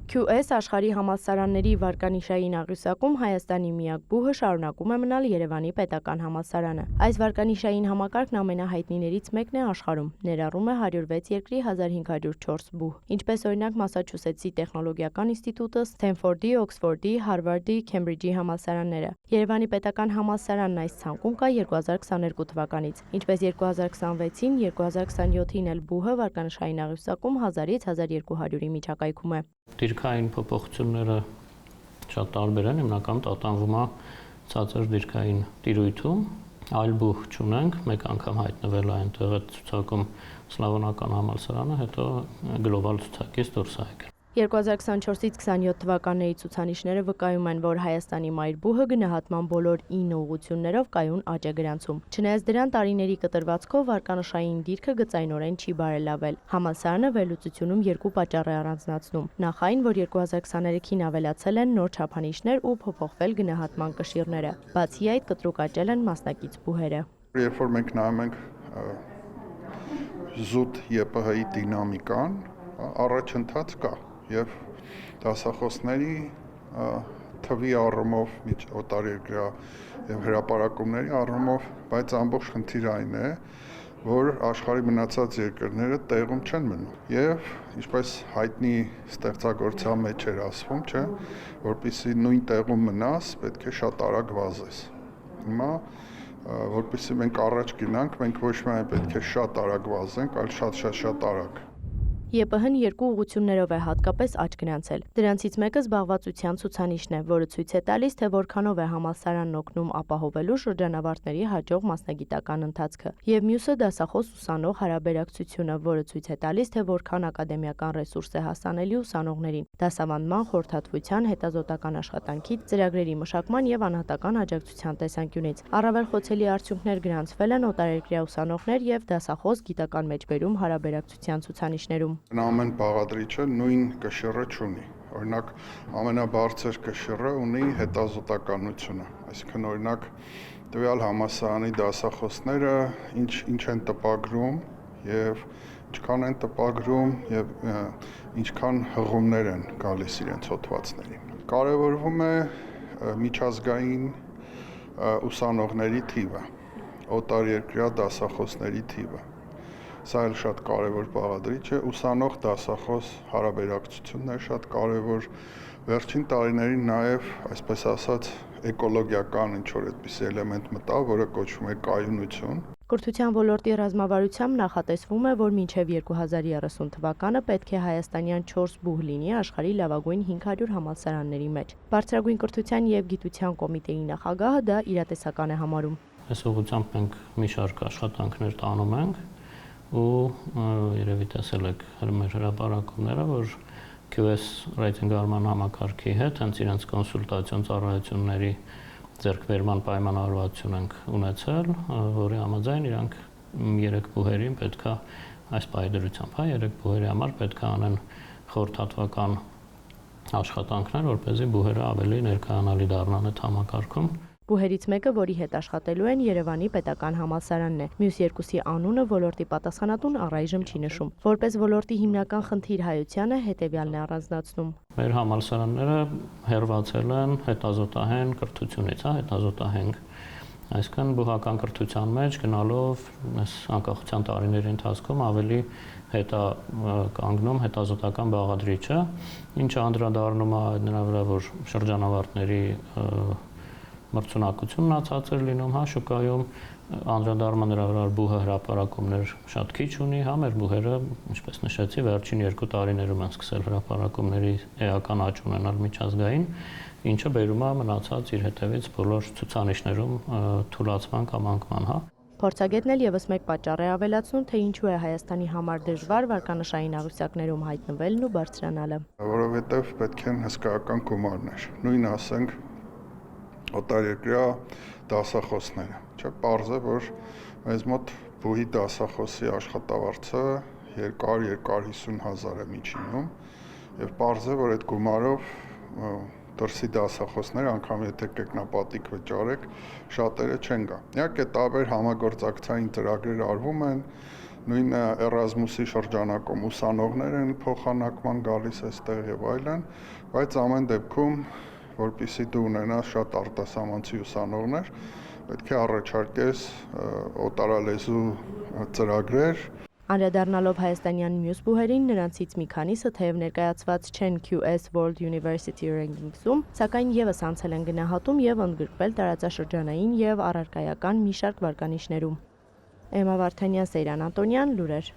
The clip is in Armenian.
QS աշխարհի համալսարանների վարկանիշային աղյուսակում Հայաստանի միակ բուհը շարունակում է մնալ Երևանի պետական համալսարանը։ Այս վարկանիշային համակարգն ամենահայտնիներից մեկն է աշխարհում, ներառում է 106 երկրի 1504 բուհ, ինչպես օրինակ Մասաչուսեթսի տեխնոլոգիական ինստիտուտը, Սթենֆորդի, Օքսֆորդի, Հարվարդի, Քեմբրիջի համալսարանները։ Երևանի պետական համալսարանն այս ցանկում կա 2022 թվականից, ինչպես 2026-ին, 2027-ին էլ բուհը վարկանիշային աղյուսակում 1000-ից 1200-ի միջակայքում է։ Դիրքային փոփոխությունները շատ տարբեր են, հիմնականում տատանվում է ցածր դիրքային տիրույթում, այլ բուհ չունենք, մեկ անգամ հայտնվել է այնտեղ ցուցակում սլավոնական համալսարանը, հետո գլոբալ ցուցակից դուրս է եկել։ 2024-ից 27 թվականների ցուցանիշները վկայում են, որ Հայաստանի մայր բուհը գնահատման բոլոր 9 ուղղություններով կայուն աճ է գրանցում։ Չնայած դրան տարիների կտրվածքով վարկանիշային դիրքը գծայնորեն չի բարելավել։ Համալսարանը վերլուծությունում երկու պատճառ է առանձնացնում։ Նախ այն, որ 2023-ին ավելացել են նոր չափանիշներ ու փոփոխվել գնահատման կշիռները։ Բացի այդ, կտրուկ աճել են մասնակից բուհերը։ Երբ որ մենք նայում ենք զուտ ԵՊՀ-ի դինամիկան, առաջընթաց կա եւ դասախոսների թվի առումով, օտարերկրյա եւ հրապարակումների առումով, բայց ամբողջ խնդիրը այն է, որ աշխարհի մնացած երկրները տեղում չեն մնում եւ ինչպես հայտնի ստեղծագործության մեջ էր ասվում, չէ, որպեսզի նույն տեղում մնաս, պետք է շատ արագ վազես։ Հիմա որպեսզի մենք առաջ գնանք, մենք ոչ միայն պետք է շատ արագ վազենք, այլ շատ արագ։ ԵՊՀ-ն երկու ուղղություններով է հատկապես աճ գրանցել։ Դրանցից մեկը զբաղվածության ցուցանիշն է, որը ցույց է տալիս, թե որքանով է համալսարանն օգնում ապահովելու շրջանավարտների հաջող մասնագիտական ընթացքը, եւ մյուսը դասախոս ուսանող հարաբերակցությունը, որը ցույց է տալիս, թե որքան ակադեմիական ռեսուրս է հասանելի ուսանողներին, դասավանդման, խորհրդատվության, հետազոտական աշխատանքի, ծրագրերի մշակման եւ անհատական աջակցության տեսանկյունից։ Առավել խոցելի արդյունքներ գրանցվել են օտարերկրյա ուսանողներ եւ դասախոս գիտական մեջբերում հարաբերակցության ցուցանիշներում։ Ամեն բաղադրիչը նույն կշիռը չունի։ Օրինակ, ամենաբարձր կշիռը ունի հետազոտականությունը, այսինքն օրինակ տվյալ համալսարանի դասախոսները ինչ են տպագրում եւ ինչքան են տպագրում եւ ինչքան հղումներ են գալիս իրենց հոդվածներին։ Կարևորվում է միջազգային ուսանողների թիվը, օտարերկրյա դասախոսների թիվը։ Սա էլ շատ կարևոր բաղադրիչ է, ուսանող դասախոս հարաբերակցությունն է շատ կարևոր։ Վերջին տարիներին նաև, այսպես ասած, էկոլոգիական ինչ-որ այդպիսի էլեմենտ մտավ, որը կոչվում է կայունություն։ Կրթության ոլորտի ռազմավարությամբ նախատեսվում է, որ մինչև 2030 թվականը պետք է հայաստանյան 4 բուհ լինի աշխարհի լավագույն 500 համալսարանների մեջ։ Բարձրագույն կրթության եւ գիտության կոմիտեի նախագահը դա իրատեսական է համարում։ Այս ուղղությամբ մենք մի շարք աշխատանքներ տանում ենք ու երևի տեսել եք մեր հրապարակումները, որ QS ռեյտինգարման համակարգի հետ հենց իրենց կոնսուլտացիոն ծառայությունների ձեռքբերման պայմանավորվածություն ենք ունեցել, որի համաձայն իրանք 3 բուհերին պետքա այս պայմանավորությամբ, 3 բուհերի համար պետքա անեն խորհրդատվական աշխատանքներ, որպեսզի բուհերը ավելի ներկայանալի դառնան այդ համակարգում։ Բուհերից մեկը, որի հետ աշխատելու են Երևանի պետական համալսարանն է։ Մյուս երկուսի անունը ոլորտի պատասխանատուն առայժմ չի նշում։ Որպես ոլորտի հիմնական խնդիր հայությանը հետևյալն է առանձնացնում։ Մեր համալսարանները հերվածել են հետազոտահեն կրթությունից, հետազոտահենք։ Այսինքն բուհական կրթության մեջ գնալով այս անկախության տարիների ընթացքում ավելի հետա կանգնում հետազոտական բաղադրիչը, ինչը անդրադառնում է նրա վրա, որ շրջանավարտների մրցունակությունն ացած էր լինում, շուկայում անդրադառնալը նրա վրա բուհը հրապարակումներ շատ քիչ ունի, մեր բուհերը, ինչպես նշեցի, վերջին 2 տարիներում են սկսել հրապարակումների էական աճ ունենալ միջազգային, ինչը բերում է մնացած իր հետևից բոլոր ցուցանիշներում թուլացման կամ անկման, Փորձագետն էլ եւս մեկ պատճառ է ավելացնում, թե ինչու է Հայաստանի համար դժվար վարկանիշային աղյուսակներում հայտնվելն ու բարձրանալը։ Որովհետեւ պետք են հսկայական գումարներ, նույն ասենք օտարերկրյա դասախոսները, չէ՞, պարզ է, որ մեզ մոտ բուհի դասախոսի աշխատավարձը 200-250 հազար է միջինում եւ պարզ է, որ այդ գումարով դրսի դասախոսներ, անգամ եթե կեքնապատիկ վճարեք, շատերը չեն գա։ Իհարկե տարբեր համագործակցային ծրագրեր արվում են, նույն Էրազմուսի շրջանակում ուսանողներ են փոխանակման գալիս այստեղ եւ այլն, բայց ամեն դեպքում, որpիսի դու ունենաս շատ արտասահմանցի ուսանողներ, պետք է առաջարկես օտարալեզու ծրագրեր։ Անդրադառնալով հայաստանյան մյուս բուհերին, նրանցից մի քանիսը թեև ներկայացված չեն QS World University Rankings-ում, սակայն եւս անցել են գնահատում եւ ընդգրկվել տարածաշրջանային եւ առարկայական մի շարք վարկանիշներում։ Էմմա Վարդանյան, Սեյրան Անտոնյան, լուրեր։